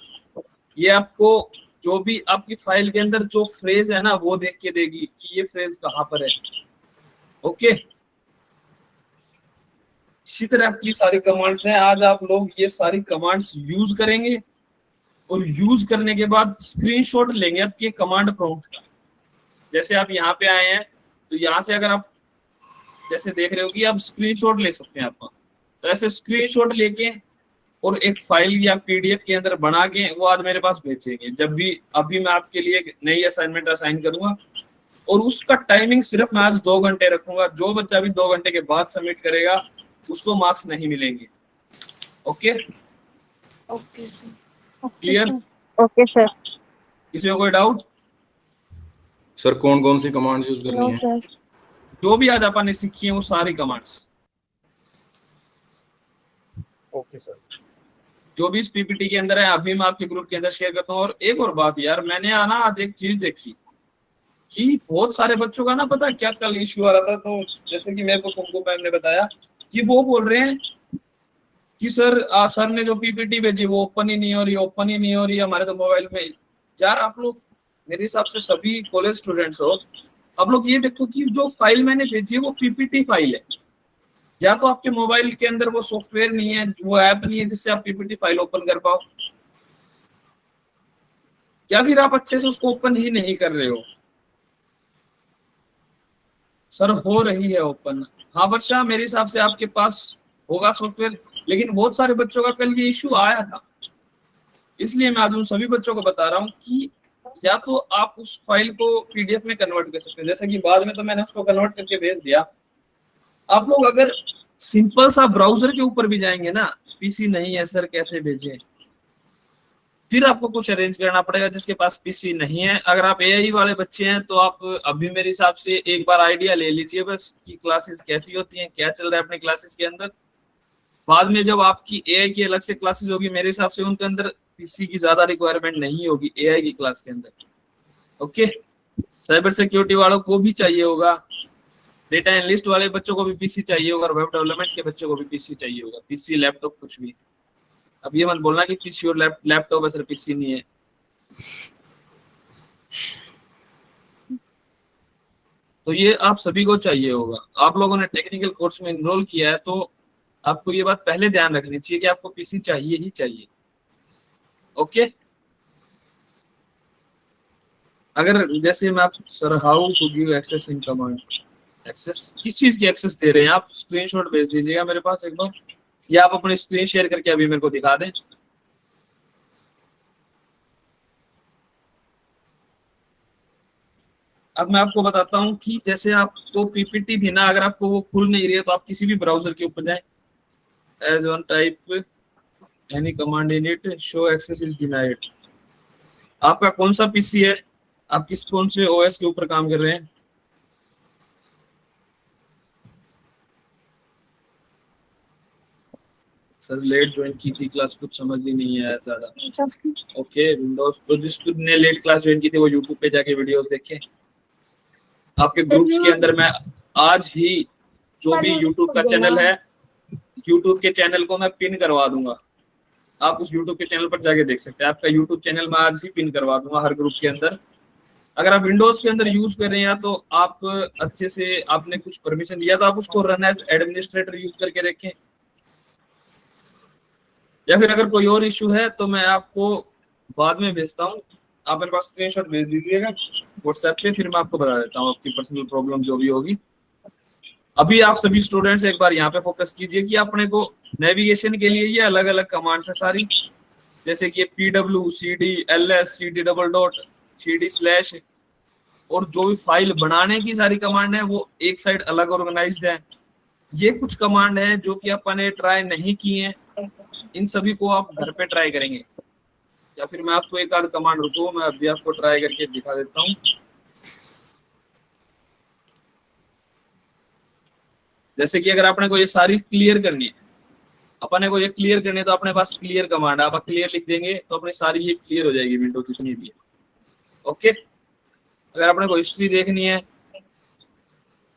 ये आपको जो भी आपकी फाइल के अंदर जो फ्रेज है ना, वो देख के देगी कि ये फ्रेज कहाँ पर है। ओके, इसी तरह आपकी सारी कमांड्स हैं। आज आप लोग ये सारी कमांड्स यूज करेंगे और यूज करने के बाद स्क्रीनशॉट लेंगे आपके कमांड प्रॉम्प्ट का। जैसे आप यहाँ पे आए हैं तो यहाँ से अगर आप जैसे देख रहे हो कि आप स्क्रीनशॉट ले सकते हैं आपका, तो ऐसे स्क्रीनशॉट लेके और एक फाइल या पीडीएफ के अंदर बना के वो आज मेरे पास भेजेंगे। जब भी अभी मैं आपके लिए एक नई असाइनमेंट असाइन करूंगा और उसका टाइमिंग सिर्फ मैं आज 2 घंटे रखूंगा। जो बच्चा भी 2 घंटे के बाद सबमिट करेगा उसको मार्क्स नहीं मिलेंगे। Okay, okay sir. Clear? Okay sir. किसी को कोई डाउट? सर कौन कौन सी कमांड्स यूज करनी नो है? सर। जो भी आज अपन ने सीखी है वो सारी कमांड्स। Okay sir. जो भी इस पीपीटी के अंदर है अभी मैं आपके ग्रुप के अंदर शेयर करता हूँ। और एक और बात यार, मैंने ना आज एक चीज देखी कि बहुत सारे बच्चों का ना पता क्या कल इश्यू आ रहा था। तो जैसे कि मेरे को कुमकुम मैम ने बताया कि वो बोल रहे हैं कि सर ने जो पीपीटी भेजी वो ओपन ही नहीं हो रही हमारे तो मोबाइल में। यार आप लोग मेरे हिसाब से सभी कॉलेज स्टूडेंट्स हो, आप लोग ये देखो कि जो फाइल मैंने भेजी है वो पीपीटी फाइल है। या तो आपके मोबाइल के अंदर वो सॉफ्टवेयर नहीं है, वो ऐप नहीं है जिससे आप पीपीटी फाइल ओपन कर पाओ, या फिर आप अच्छे से उसको ओपन ही नहीं कर रहे हो। सर हो रही है ओपन। हाँ वर्षा, मेरे हिसाब से आपके पास होगा सॉफ्टवेयर, लेकिन बहुत सारे बच्चों का कल ये इश्यू आया था। इसलिए मैं आज उन सभी बच्चों को बता रहा हूँ कि या तो आप उस फाइल को पीडीएफ में कन्वर्ट कर सकते हैं, जैसे कि बाद में तो मैंने उसको कन्वर्ट करके भेज दिया। आप लोग अगर सिंपल सा ब्राउजर के ऊपर भी जाएंगे ना, पीसी नहीं है सर कैसे भेजें, फिर आपको कुछ अरेंज करना पड़ेगा जिसके पास पीसी नहीं है। अगर आप एआई वाले बच्चे हैं तो आप अभी मेरे हिसाब से एक बार आइडिया ले लीजिए बस कि क्लासेस कैसी होती हैं, क्या चल रहा है अपने क्लासेस के अंदर। बाद में जब आपकी एआई की अलग से क्लासेस होगी, मेरे हिसाब से उनके अंदर पीसी की ज्यादा रिक्वायरमेंट नहीं होगी एआई की क्लास के अंदर। ओके, साइबर सिक्योरिटी वालों को भी चाहिए होगा, डेटा एनालिस्ट वाले बच्चों को भी पीसी चाहिए होगा, और वेब डेवलपमेंट के बच्चों को भी पीसी चाहिए होगा। पीसी लैपटॉप कुछ भी। अब ये मत बोलना कि पीसी और लैपटॉप है सर पीसी नहीं है। तो ये आप सभी को चाहिए होगा। आप लोगों ने टेक्निकल कोर्स में एनरोल किया है तो आपको ये बात पहले ध्यान रखनी चाहिए कि आपको पीसी चाहिए ही चाहिए। ओके, अगर जैसे मैं आप sir how to give access in command, access किस चीज की एक्सेस दे रहे हैं आप, स्क्रीनशॉट भेज दीजिएगा मेरे पास एक बार, या आप अपनी स्क्रीन शेयर करके अभी मेरे को दिखा दें। अब मैं आपको बताता हूं कि जैसे आपको पीपीटी थी ना, अगर आपको वो खुल नहीं रही है तो आप किसी भी ब्राउजर के ऊपर जाएं, Edge on type any command in it, show access is denied. आपका कौन सा पीसी है, आप कौन से ओएस के ऊपर काम कर रहे हैं? सर लेट ज्वाइन की थी क्लास, कुछ समझ ही नहीं आया ज्यादा। ओके, विंडोज तो जिसने लेट क्लास ज्वाइन की थी वो यूट्यूब पे जाके वीडियोस देखें। आपके ग्रुप्स के अंदर मैं आज ही जो भी यूट्यूब का चैनल है, यूट्यूब के चैनल को मैं पिन करवा दूंगा। आप उस यूट्यूब के चैनल पर जाके देख सकते हैं। आपका यूट्यूब चैनल मैं आज ही पिन करवा दूंगा हर ग्रुप के अंदर। अगर आप विंडोज के अंदर यूज कर रहे हैं तो आप अच्छे से, आपने कुछ परमिशन दिया तो आप उसको रन एज एडमिनिस्ट्रेटर यूज करके रखें, या फिर अगर कोई और इशू है तो मैं आपको बाद में भेजता हूँ। आप मेरे पास स्क्रीनशॉट भेज दीजिएगा व्हाट्सएप पे, फिर मैं आपको बता देता हूँ आपकी पर्सनल प्रॉब्लम जो भी होगी। अभी आप सभी स्टूडेंट्स एक बार यहाँ पे फोकस कीजिए कि अपने को नेविगेशन के लिए ये अलग अलग कमांड्स है सारी, जैसे कि PW, CD, LS, CD double dot, CD slash, और जो भी फाइल बनाने की सारी कमांड है वो एक साइड अलग ऑर्गेनाइज्ड है। ये कुछ कमांड है जो कि अपने ट्राई नहीं किए हैं, इन सभी को आप घर पे ट्राई करेंगे। या फिर मैं आपको एक आध कमांड, रुको मैं अभी आपको ट्राई करके दिखा देता हूँ। जैसे कि अगर आपने को ये सारी क्लियर करनी है, अपने को ये क्लियर करनी है, तो अपने पास क्लियर कमांड है, आप क्लियर लिख देंगे तो अपनी सारी ये क्लियर हो जाएगी विंडो जितनी भी है। ओके, अगर अपने को हिस्ट्री देखनी है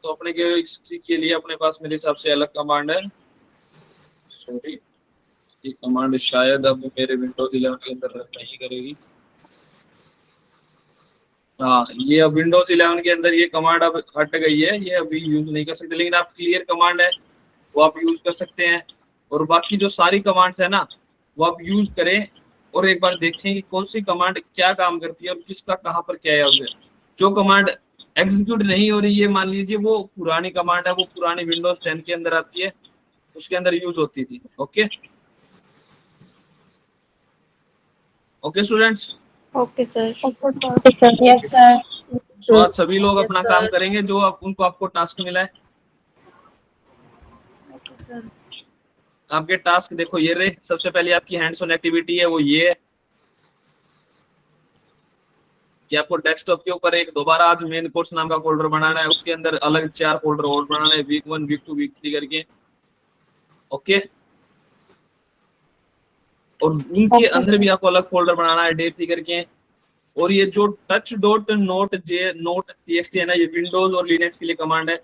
तो अपने के हिस्ट्री के लिए अपने पास मेरे हिसाब से अलग कमांड है। सॉरी, ये कमांड शायद अब मेरे विंडोज 11 के अंदर नहीं करेगी। हाँ, ये अब विंडोज 11 के अंदर ये कमांड अब हट गई है, ये अभी यूज नहीं कर सकते, लेकिन आप क्लियर कमांड है वो आप यूज कर सकते हैं। और बाकी जो सारी कमांड्स है ना वो आप यूज करें और एक बार देखें कि कौन सी कमांड क्या काम करती है और किसका कहाँ पर क्या है। उसे जो कमांड एग्जीक्यूट नहीं हो रही है, मान लीजिए वो पुरानी कमांड है, वो पुरानी विंडोज 10 के अंदर आती है, उसके अंदर यूज होती थी। Okay okay students, okay sir. Yes sir. तो आज सभी लोग Yes, अपना sir. काम करेंगे जो आपको टास्क मिला है। सर आपके टास्क देखो ये रहे। सबसे पहले आपकी हैंड्स ऑन एक्टिविटी है वो ये है कि आपको डेस्कटॉप के ऊपर एक दोबारा आज मेन कोर्स नाम का फोल्डर बनाना है, उसके अंदर अलग 4 फोल्डर और बनाना है, वीक 1 वीक 2 वीक 3 करके। ओके, और उनके अंदर भी आपको अलग फोल्डर बनाना है डे 3 करके। और ये जो टच डॉट नोट जे नोट टीएक्सटी है ना, ये विंडोज और लिनक्स के लिए कमांड है।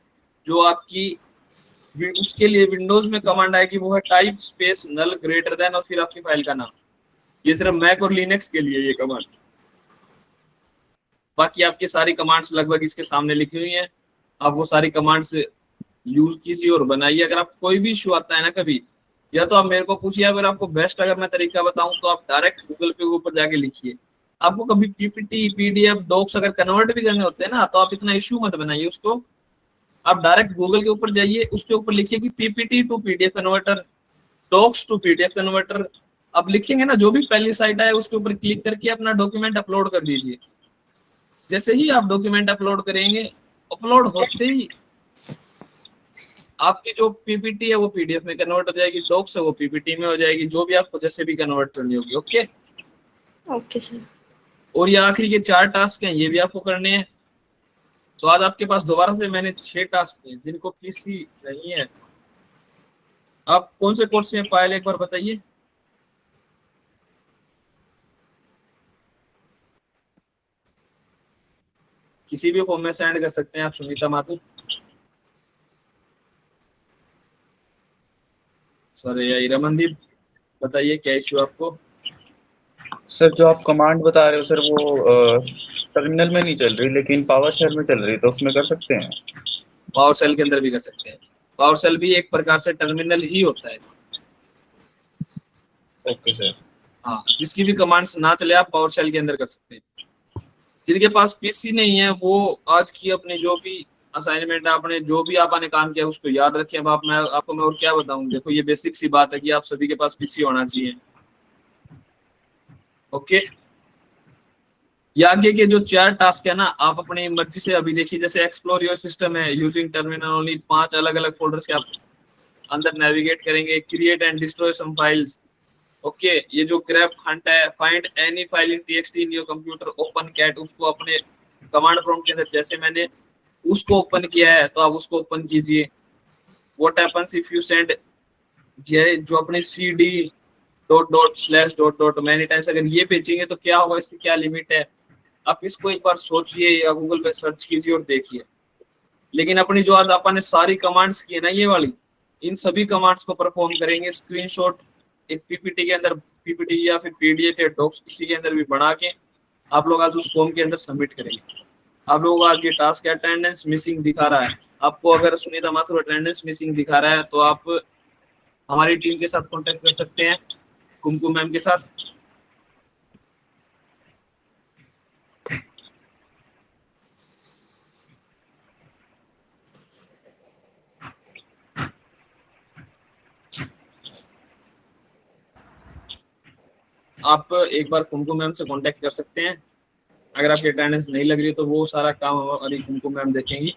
जो आपकी उसके लिए विंडोज में कमांड आएगी वो है टाइप स्पेस नल ग्रेटर देन और फिर आपकी फाइल का नाम। ये सिर्फ मैक और लिनक्स के लिए ये कमांड। बाकी आपकी सारी कमांड्स लगभग इसके सामने लिखी हुई हैं, आप वो सारी कमांड्स यूज कीजिए और बनाइए। अगर आप कोई भी इशू आता है ना कभी, या तो आप मेरे को पूछिए, अगर आपको बेस्ट अगर मैं तरीका बताऊं तो आप डायरेक्ट गूगल पे ऊपर जाके लिखिए। आपको कभी पीपीटी पीडीएफ डॉक्स अगर कन्वर्ट भी करने होते हैं ना, तो आप इतना इशू मत बनाइए उसको। आप डायरेक्ट गूगल के ऊपर जाइए, उसके ऊपर लिखिए कि PPT to PDF converter, docs to PDF converter. आप लिखेंगे ना, जो भी पहली साइट है उसके ऊपर क्लिक करके अपना डॉक्यूमेंट अपलोड कर दीजिए। जैसे ही आप डॉक्यूमेंट अपलोड करेंगे, अपलोड होते ही आपकी जो पीपीटी है वो पीडीएफ में कन्वर्ट हो जाएगी, डॉक्स है वो पीपीटी में हो जाएगी, जो भी आपको जैसे भी कन्वर्ट करनी होगी। Okay okay sir. और ये आखिरी के 4 टास्क हैं, ये भी आपको करने हैं। तो आज आपके पास दोबारा से मैंने 6 टास्क हैं जिनको पीसी नहीं है। आप कौन से कोर्स से हैं पायल, एक बार बताइए। किसी भी फॉर्म में सेंड कर सकते हैं आप, सुनीता माथुर। सॉरी रमनदीप, बताइए क्या इश्यू आपको। सर जो आप कमांड बता रहे हो सर वो टर्मिनल में नहीं चल रही, लेकिन पावर शेल में चल रही, तो उसमें कर सकते हैं? पावर सेल के अंदर भी कर सकते हैं। पावर सेल भी एक प्रकार से टर्मिनल ही होता है। Okay sir. हाँ, जिसकी भी कमांड्स ना चले आप पावर सेल के अंदर कर सकते हैं। जिनके पास पीसी नहीं है वो आज की अपनी जो भी असाइनमेंट आपने जो भी आपने काम किया उसको याद रखें। अब मैं आपको और क्या बताऊं, देखो ये बेसिक सी बात है कि आप सभी के पास पीसी होना चाहिए। ओके, ये आगे के जो 4 टास्क है ना, आप अपनी मर्जी से अभी देखिए। जैसे एक्सप्लोर योर सिस्टम है, यूजिंग टर्मिनल ओनली, 5 अलग अलग फोल्डर्स के आप अंदर नेविगेट करेंगे। Create and destroy some files. Okay, ये जो ग्रैब हंट है, find any file in TXT in your computer, open cat, उसको अपने कमांड प्रॉम्प्ट के अंदर जैसे मैंने उसको ओपन किया है तो आप उसको ओपन कीजिए। What happens if you send, ये जो अपने cd dot dot slash dot dot many times अगर ये भेजेंगे तो क्या होगा, इसकी क्या लिमिट है, आप इसको एक बार सोचिए या गूगल पे सर्च कीजिए और देखिए। लेकिन अपनी जो आज आपने सारी कमांड्स की है ना ये वाली, इन सभी कमांड्स को परफॉर्म करेंगे। स्क्रीनशॉट एक पीपीटी के अंदर, पीपीटी या फिर पीडीएफ या डॉक्स किसी के अंदर भी बना के आप लोग आज उस फॉर्म के अंदर सबमिट करेंगे। आप लोगों को आज ये टास्क अटेंडेंस मिसिंग दिखा रहा है आपको। अगर सुनीता माथुर अटेंडेंस मिसिंग दिखा रहा है तो आप हमारी टीम के साथ कांटेक्ट कर सकते हैं, कुमकुम मैम के साथ। आप एक बार कुमकुम मैम से कांटेक्ट कर सकते हैं। अगर आपकी अटेंडेंस नहीं लग रही तो वो सारा काम हमारी कुमकुम मैम देखेंगी।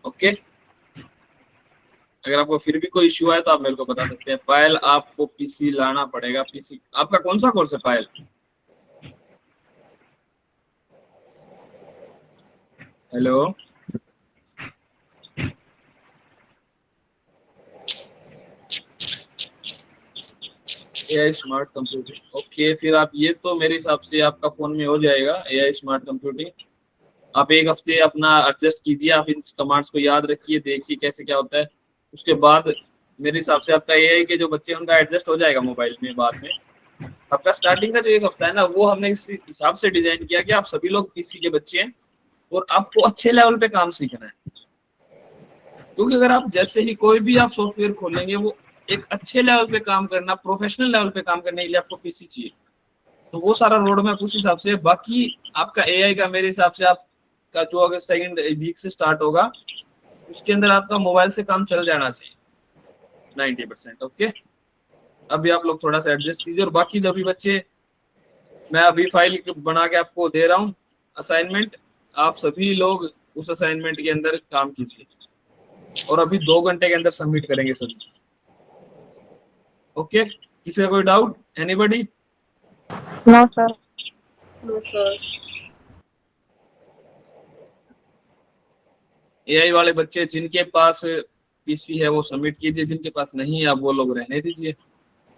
ओके, अगर आपको फिर भी कोई इश्यू है तो आप मेरे को बता सकते हैं। पायल, आपको पीसी लाना पड़ेगा। पीसी आपका कौन सा कोर्स है Payal? Hello AI smart computing. Okay, फिर आप ये तो मेरे हिसाब से आपका फोन में हो जाएगा AI स्मार्ट कंप्यूटिंग। आप एक हफ्ते अपना एडजस्ट कीजिए, आप इन कमांड्स को याद रखिए, देखिए कैसे क्या होता है। उसके बाद मेरे हिसाब से आपका AI के जो बच्चे हैं उनका एडजस्ट हो जाएगा मोबाइल में बाद में। आपका स्टार्टिंग का जो एक हफ्ता है ना, वो हमने इस हिसाब से डिजाइन किया कि आप सभी लोग पीसी के बच्चे हैं और आपको अच्छे लेवल पे काम सीखना है। क्योंकि अगर आप जैसे ही कोई भी आप सॉफ्टवेयर खोलेंगे, वो एक अच्छे लेवल पे काम करना, प्रोफेशनल लेवल पे काम करने के लिए आपको पीसी चाहिए। तो वो सारा रोड मैप उस हिसाब से। बाकी आपका AI का मेरे हिसाब से आपका जो अगर सेकंड वीक से स्टार्ट होगा, उसके अंदर आपका मोबाइल से काम चल जाना चाहिए 90%। ओके, अभी आप लोग थोड़ा सा एडजस्ट कीजिए। और बाकी जो भी बच्चे, मैं अभी फाइल बना के आपको दे रहा हूँ असाइनमेंट, आप सभी लोग उस असाइनमेंट के अंदर काम कीजिए और अभी 2 घंटे के अंदर सबमिट करेंगे सभी। ओके, किसी का कोई doubt? Anybody? No sir. No, sir. AI वाले बच्चे जिनके पास पीसी है वो सबमिट कीजिए, जिनके पास नहीं है आप वो लोग रहने दीजिए।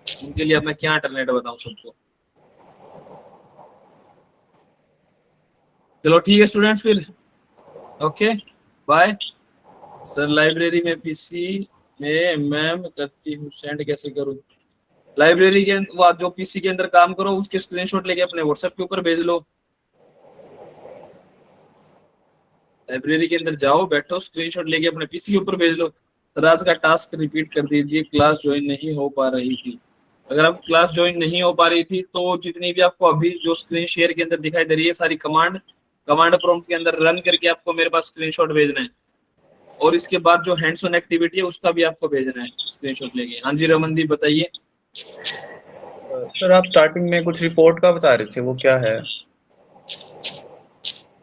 उनके लिए अब मैं क्या अल्टरनेट बताऊं सबको। चलो ठीक है स्टूडेंट, फिर ओके बाय। सर लाइब्रेरी में पीसी में मैम करती हूँ, सेंड कैसे करूँ? लाइब्रेरी के जो पीसी के अंदर काम करो उसके स्क्रीनशॉट लेके अपने व्हाट्सएप के ऊपर भेज लो। लाइब्रेरी के अंदर जाओ, बैठो, स्क्रीनशॉट लेके अपने पीसी के ऊपर भेज लो। सर आज का टास्क रिपीट कर दीजिए, क्लास ज्वाइन नहीं हो पा रही थी। अगर आप क्लास ज्वाइन नहीं हो पा रही थी तो जितनी भी आपको अभी जो स्क्रीन शेयर के अंदर दिखाई दे रही है, सारी कमांड प्रॉम्प्ट के अंदर रन करके आपको मेरे पास स्क्रीनशॉट भेजना है। और इसके बाद जो हैंड्स ऑन एक्टिविटी है उसका भी आपको भेजना है स्क्रीनशॉट लेके। हाँ जी रमनदीप बताइए। सर आप स्टार्टिंग में कुछ रिपोर्ट का बता रहे थे, वो क्या है?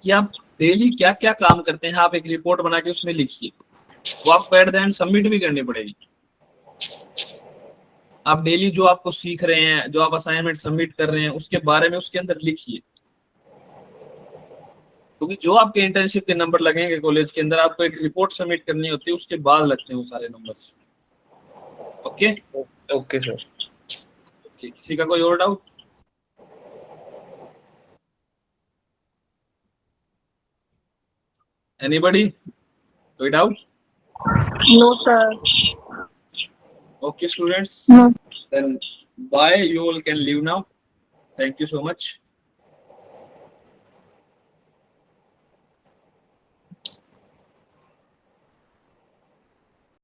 कि आप डेली क्या क्या काम करते हैं, आप एक रिपोर्ट बना के उसमें लिखिए। वो आपको एट द एंड सबमिट भी करनी पड़ेगी। आप डेली जो आपको सीख रहे हैं, जो आप असाइनमेंट सबमिट कर रहे हैं, उसके बारे में उसके अंदर लिखिए। क्योंकि जो आपके इंटर्नशिप के नंबर लगेंगे कॉलेज के अंदर, आपको एक रिपोर्ट सबमिट करनी होती है, उसके बाद लगते हैं वो सारे numbers. Okay okay sir. Okay, किसी का कोई और डाउट? एनीबॉडी? कोई doubt? No sir. Okay students, No. then bye, you all can leave now. Thank you so much.